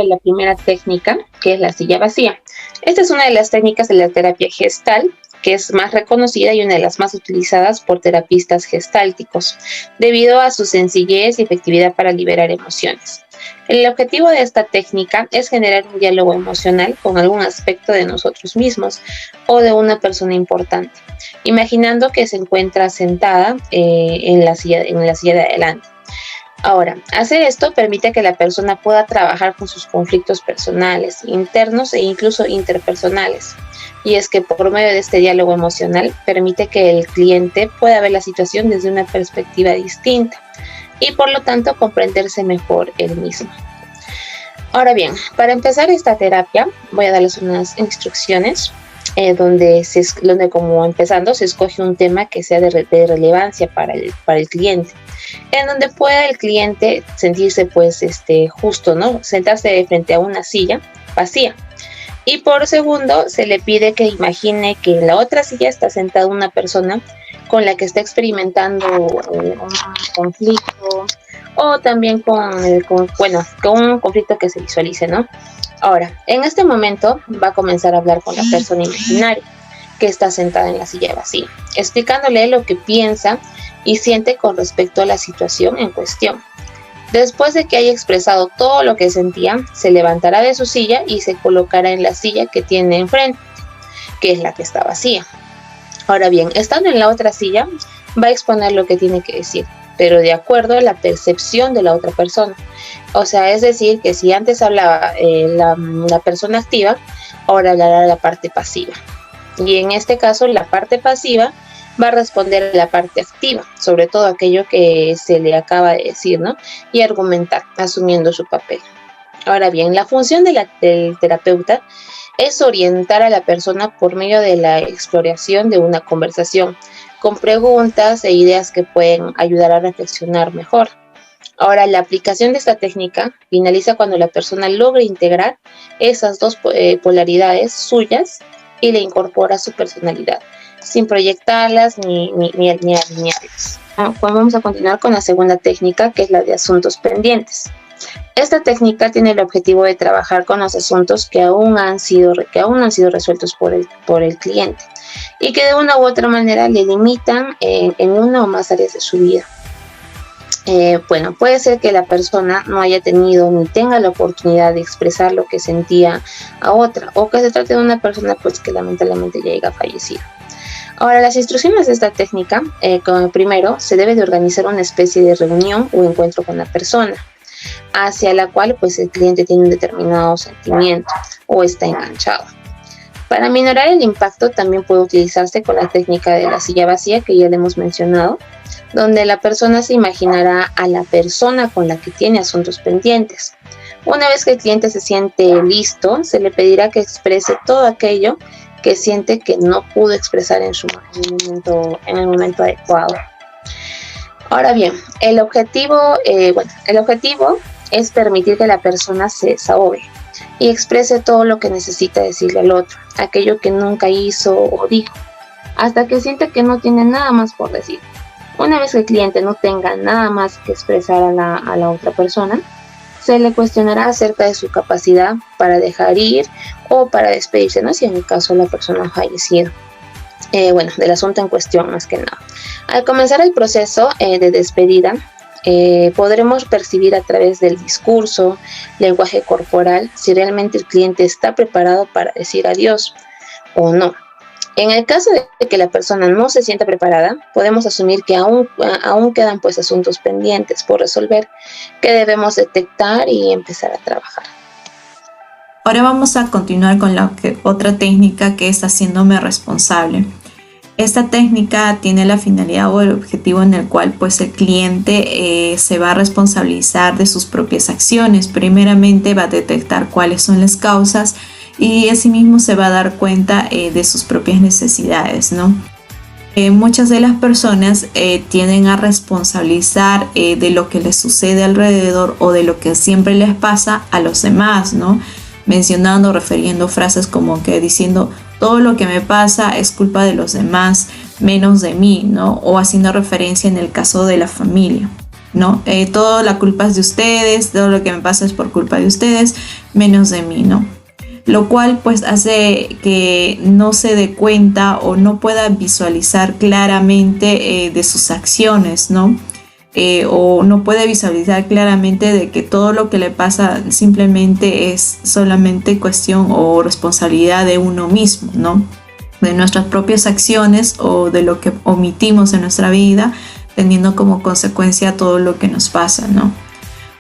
La primera técnica, que es la silla vacía. Esta es una de las técnicas de la terapia gestal, que es más reconocida y una de las más utilizadas por terapistas gestálticos, debido a su sencillez y efectividad para liberar emociones. El objetivo de esta técnica es generar un diálogo emocional con algún aspecto de nosotros mismos o de una persona importante, imaginando que se encuentra sentada en la silla de adelante. Ahora, hacer esto permite que la persona pueda trabajar con sus conflictos personales, internos e incluso interpersonales. Y es que por medio de este diálogo emocional permite que el cliente pueda ver la situación desde una perspectiva distinta y por lo tanto comprenderse mejor él mismo. Ahora bien, para empezar esta terapia voy a darles unas instrucciones donde como empezando se escoge un tema que sea de relevancia para el cliente, en donde pueda el cliente sentirse justo, ¿no? Sentarse frente a una silla vacía. Y por segundo se le pide que imagine que en la otra silla está sentada una persona con la que está experimentando un conflicto o también con un conflicto que se visualice, ¿no? Ahora, en este momento va a comenzar a hablar con la persona imaginaria que está sentada en la silla vacía, explicándole lo que piensa y siente con respecto a la situación en cuestión. Después de que haya expresado todo lo que sentía, se levantará de su silla y se colocará en la silla que tiene enfrente, que es la que está vacía. Ahora bien, estando en la otra silla, va a exponer lo que tiene que decir, pero de acuerdo a la percepción de la otra persona. O sea, es decir, que si antes hablaba la persona activa, ahora hablará la parte pasiva. Y en este caso, la parte pasiva va a responder a la parte activa, sobre todo aquello que se le acaba de decir, ¿no? Y argumentar, asumiendo su papel. Ahora bien, la función del terapeuta es orientar a la persona por medio de la exploración de una conversación, con preguntas e ideas que pueden ayudar a reflexionar mejor. Ahora, la aplicación de esta técnica finaliza cuando la persona logra integrar esas dos polaridades suyas y le incorpora su personalidad, sin proyectarlas ni alinearlas. Vamos a continuar con la segunda técnica, que es la de asuntos pendientes. Esta técnica tiene el objetivo de trabajar con los asuntos que aún no han sido resueltos por el cliente y que de una u otra manera le limitan en una o más áreas de su vida. Puede ser que la persona no haya tenido ni tenga la oportunidad de expresar lo que sentía a otra, o que se trate de una persona que lamentablemente ya haya fallecido. Ahora, las instrucciones de esta técnica, como primero, se debe de organizar una especie de reunión o encuentro con la persona, hacia la cual el cliente tiene un determinado sentimiento o está enganchado. Para minorar el impacto también puede utilizarse con la técnica de la silla vacía, que ya le hemos mencionado, donde la persona se imaginará a la persona con la que tiene asuntos pendientes. Una vez que el cliente se siente listo, se le pedirá que exprese todo aquello que siente que no pudo expresar en el momento adecuado. Ahora bien, el objetivo es permitir que la persona se desahogue y exprese todo lo que necesita decirle al otro, aquello que nunca hizo o dijo, hasta que siente que no tiene nada más por decir. Una vez que el cliente no tenga nada más que expresar a la otra persona, se le cuestionará acerca de su capacidad para dejar ir o para despedirse, ¿no? Si en el caso la persona ha fallecido. Del asunto en cuestión más que nada. Al comenzar el proceso de despedida, podremos percibir a través del discurso, lenguaje corporal, si realmente el cliente está preparado para decir adiós o no. En el caso de que la persona no se sienta preparada, podemos asumir que aún quedan asuntos pendientes por resolver que debemos detectar y empezar a trabajar. Ahora vamos a continuar con otra técnica, que es haciéndome responsable. Esta técnica tiene la finalidad o el objetivo en el cual el cliente se va a responsabilizar de sus propias acciones. Primeramente va a detectar cuáles son las causas y asimismo se va a dar cuenta de sus propias necesidades, ¿no? Muchas de las personas tienden a responsabilizar de lo que les sucede alrededor o de lo que siempre les pasa a los demás, ¿no? Refiriendo frases como que diciendo todo lo que me pasa es culpa de los demás, menos de mí, ¿no? O haciendo referencia en el caso de la familia. ¿no? Toda la culpa es de ustedes, todo lo que me pasa es por culpa de ustedes, menos de mí, ¿no? Lo cual pues hace que no se dé cuenta o no pueda visualizar claramente de sus acciones, ¿no? O no puede visualizar claramente de que todo lo que le pasa simplemente es solamente cuestión o responsabilidad de uno mismo, ¿no? De nuestras propias acciones o de lo que omitimos en nuestra vida, teniendo como consecuencia todo lo que nos pasa, ¿no?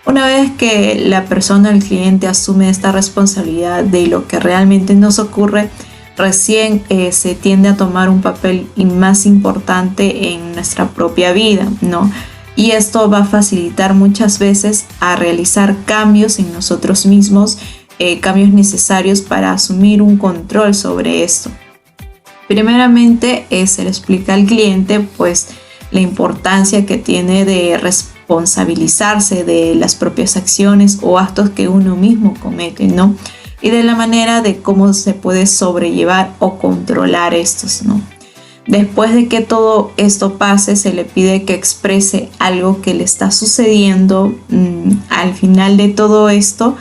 Una vez que la persona, el cliente, asume esta responsabilidad de lo que realmente nos ocurre, recién se tiende a tomar un papel más importante en nuestra propia vida, ¿no? Y esto va a facilitar muchas veces a realizar cambios en nosotros mismos, cambios necesarios para asumir un control sobre esto. Primeramente, se le explica al cliente pues la importancia que tiene de responsabilizarse de las propias acciones o actos que uno mismo comete, ¿no? Y de la manera de cómo se puede sobrellevar o controlar estos, ¿no? Después de que todo esto pase, se le pide que exprese algo que le está sucediendo. Al final de todo esto,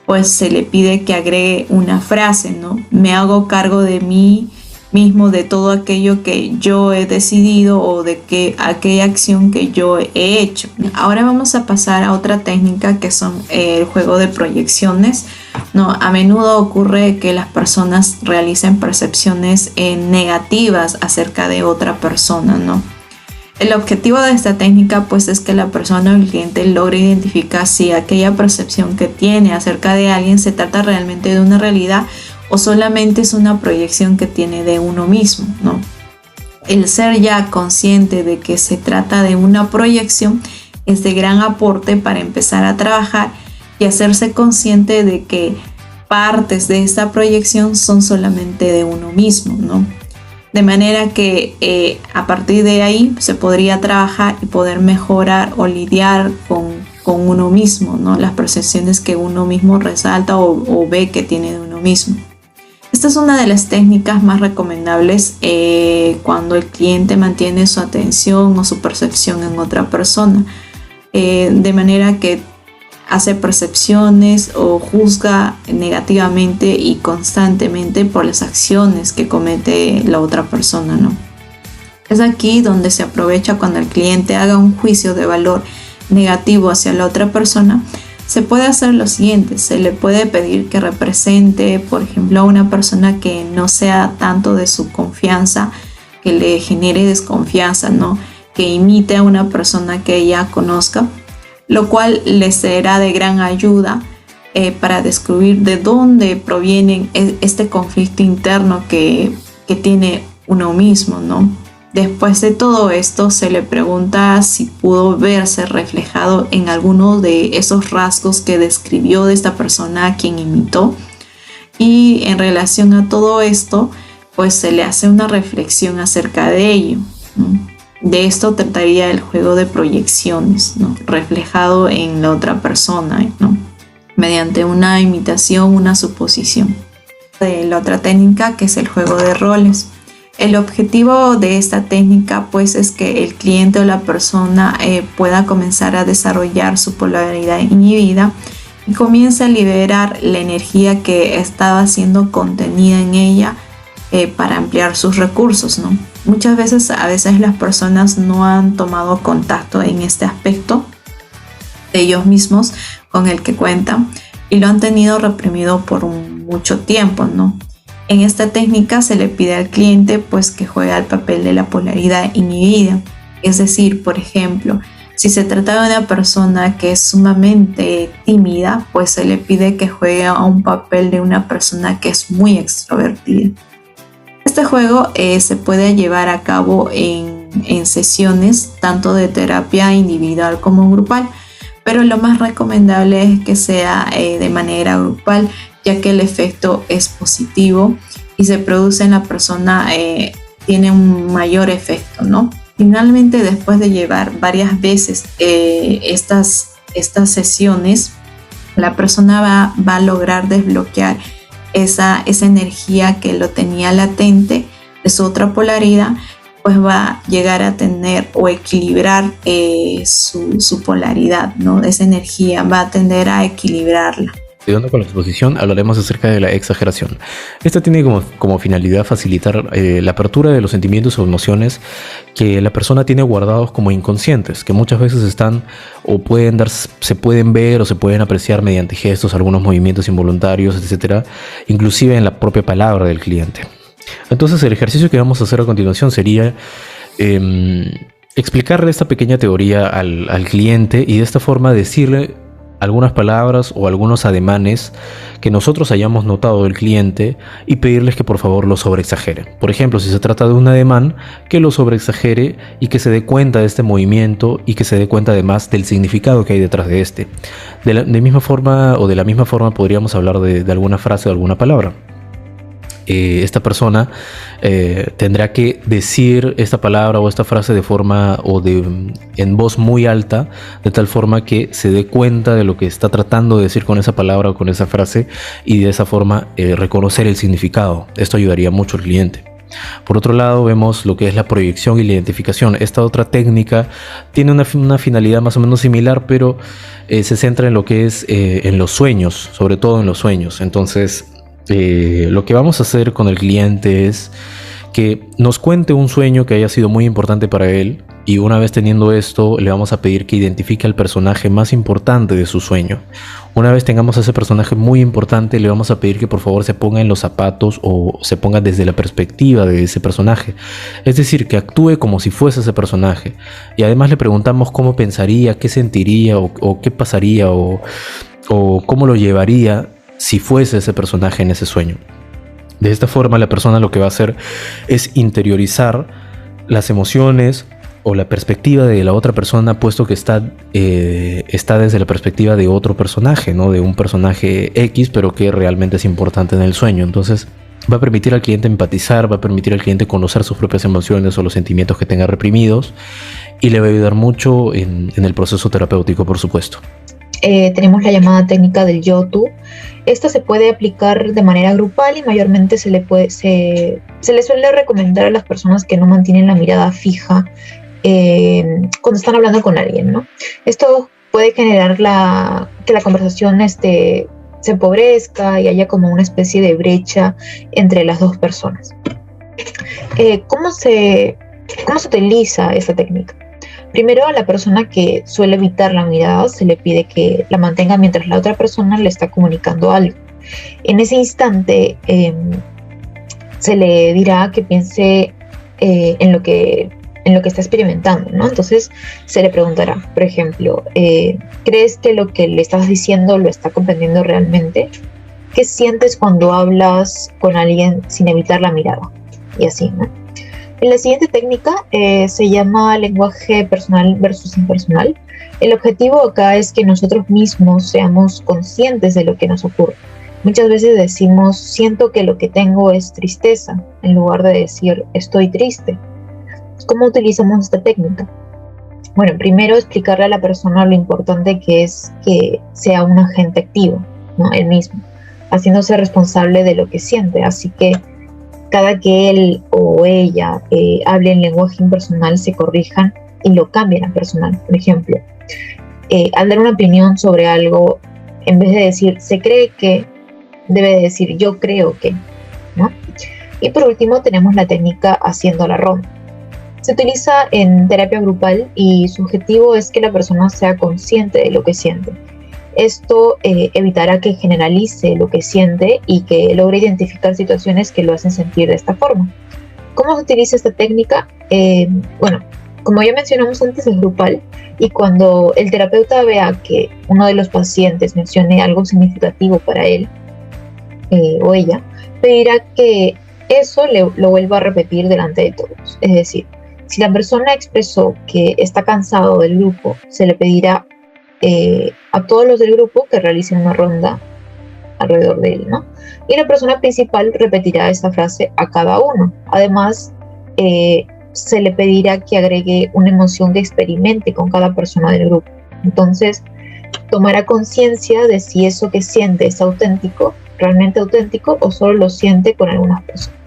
pues se le pide que agregue una frase, ¿no? Me hago cargo de mí mismo, de todo aquello que yo he decidido o de que aquella acción que yo he hecho. Ahora vamos a pasar a otra técnica que son el juego de proyecciones, ¿no? A menudo ocurre que las personas realicen percepciones negativas acerca de otra persona, ¿no? El objetivo de esta técnica pues es que la persona o el cliente logre identificar si aquella percepción que tiene acerca de alguien se trata realmente de una realidad o solamente es una proyección que tiene de uno mismo, ¿no? El ser ya consciente de que se trata de una proyección es de gran aporte para empezar a trabajar y hacerse consciente de que partes de esta proyección son solamente de uno mismo, ¿no? De manera que a partir de ahí se podría trabajar y poder mejorar o lidiar con uno mismo, ¿no? Las percepciones que uno mismo resalta o ve que tiene de uno mismo. Esta es una de las técnicas más recomendables cuando el cliente mantiene su atención o su percepción en otra persona, de manera que hace percepciones o juzga negativamente y constantemente por las acciones que comete la otra persona, ¿no? Es aquí donde se aprovecha cuando el cliente haga un juicio de valor negativo hacia la otra persona. Se puede hacer lo siguiente: se le puede pedir que represente, por ejemplo, a una persona que no sea tanto de su confianza, que le genere desconfianza, ¿no? Que imite a una persona que ella conozca, lo cual le será de gran ayuda para descubrir de dónde proviene este conflicto interno que tiene uno mismo, ¿no? Después de todo esto, se le pregunta si pudo verse reflejado en alguno de esos rasgos que describió de esta persona a quien imitó. Y en relación a todo esto, pues se le hace una reflexión acerca de ello, ¿no? De esto trataría el juego de proyecciones, ¿no? Reflejado en la otra persona, ¿no? Mediante una imitación, una suposición. La otra técnica, que es el juego de roles. El objetivo de esta técnica pues es que el cliente o la persona pueda comenzar a desarrollar su polaridad inhibida y comience a liberar la energía que estaba siendo contenida en ella para ampliar sus recursos, ¿no? Muchas veces, las personas no han tomado contacto en este aspecto de ellos mismos con el que cuentan y lo han tenido reprimido por mucho tiempo, ¿no? En esta técnica se le pide al cliente pues que juegue el papel de la polaridad inhibida. Es decir, por ejemplo, si se trata de una persona que es sumamente tímida, pues se le pide que juegue a un papel de una persona que es muy extrovertida. Este juego se puede llevar a cabo en sesiones tanto de terapia individual como grupal, pero lo más recomendable es que sea de manera grupal, ya que el efecto es positivo y se produce en la persona, tiene un mayor efecto, ¿no? Finalmente, después de llevar varias veces estas sesiones, la persona va a lograr desbloquear esa energía que lo tenía latente de su otra polaridad pues va a llegar a tener o equilibrar su polaridad, ¿no? Esa energía va a tender a equilibrarla. Continuando con la exposición, hablaremos acerca de la exageración. Esta tiene como finalidad facilitar la apertura de los sentimientos o emociones que la persona tiene guardados como inconscientes, que muchas veces están o se pueden ver o se pueden apreciar mediante gestos, algunos movimientos involuntarios, etcétera, inclusive en la propia palabra del cliente. Entonces, el ejercicio que vamos a hacer a continuación sería explicarle esta pequeña teoría al cliente y de esta forma decirle algunas palabras o algunos ademanes que nosotros hayamos notado del cliente y pedirles que por favor lo sobreexagere. Por ejemplo, si se trata de un ademán, que lo sobreexagere y que se dé cuenta de este movimiento y que se dé cuenta además del significado que hay detrás de este. De la misma forma podríamos hablar de alguna frase o alguna palabra. Esta persona tendrá que decir esta palabra o esta frase en voz muy alta, de tal forma que se dé cuenta de lo que está tratando de decir con esa palabra o con esa frase y de esa forma reconocer el significado. Esto ayudaría mucho al cliente. Por otro lado, vemos lo que es la proyección y la identificación. Esta otra técnica tiene una finalidad más o menos similar, pero se centra en lo que es en los sueños, sobre todo en los sueños. Entonces, lo que vamos a hacer con el cliente es que nos cuente un sueño que haya sido muy importante para él, y una vez teniendo esto le vamos a pedir que identifique al personaje más importante de su sueño. Una vez tengamos a ese personaje muy importante, le vamos a pedir que por favor se ponga en los zapatos o se ponga desde la perspectiva de ese personaje, es decir, que actúe como si fuese ese personaje, y además le preguntamos cómo pensaría, qué sentiría o qué pasaría o cómo lo llevaría si fuese ese personaje en ese sueño. De esta forma la persona lo que va a hacer es interiorizar las emociones o la perspectiva de la otra persona, puesto que está desde la perspectiva de otro personaje, ¿no? De un personaje X, pero que realmente es importante en el sueño. Entonces va a permitir al cliente empatizar, va a permitir al cliente conocer sus propias emociones o los sentimientos que tenga reprimidos, y le va a ayudar mucho en el proceso terapéutico, por supuesto. Tenemos la llamada técnica del yo-tú. Esta se puede aplicar de manera grupal y mayormente se le suele recomendar a las personas que no mantienen la mirada fija cuando están hablando con alguien, ¿no? Esto puede generar que la conversación se empobrezca y haya como una especie de brecha entre las dos personas. ¿Cómo se utiliza esta técnica? Primero, a la persona que suele evitar la mirada se le pide que la mantenga mientras la otra persona le está comunicando algo. En ese instante se le dirá que piense en lo que está experimentando, ¿no? Entonces se le preguntará, por ejemplo, ¿crees que lo que le estás diciendo lo está comprendiendo realmente? ¿Qué sientes cuando hablas con alguien sin evitar la mirada? Y así, ¿no? La siguiente técnica se llama lenguaje personal versus impersonal. El objetivo acá es que nosotros mismos seamos conscientes de lo que nos ocurre. Muchas veces decimos, siento que lo que tengo es tristeza, en lugar de decir, estoy triste. ¿Cómo utilizamos esta técnica? Bueno, primero explicarle a la persona lo importante que es que sea un agente activo, ¿no? Él mismo, haciéndose responsable de lo que siente. Así que cada que él o ella hable en lenguaje impersonal, se corrijan y lo cambien a personal. Por ejemplo, al dar una opinión sobre algo, en vez de decir se cree que, debe decir yo creo que, ¿no? Y por último tenemos la técnica haciendo la ronda. Se utiliza en terapia grupal y su objetivo es que la persona sea consciente de lo que siente. Esto evitará que generalice lo que siente y que logre identificar situaciones que lo hacen sentir de esta forma. ¿Cómo se utiliza esta técnica? Bueno, como ya mencionamos antes, es grupal, y cuando el terapeuta vea que uno de los pacientes mencione algo significativo para él o ella, pedirá que eso lo vuelva a repetir delante de todos. Es decir, si la persona expresó que está cansado del grupo, se le pedirá a todos los del grupo que realicen una ronda alrededor de él, ¿no? Y la persona principal repetirá esta frase a cada uno. Además, se le pedirá que agregue una emoción que experimente con cada persona del grupo. Entonces, tomará conciencia de si eso que siente es auténtico, realmente auténtico, o solo lo siente con algunas personas.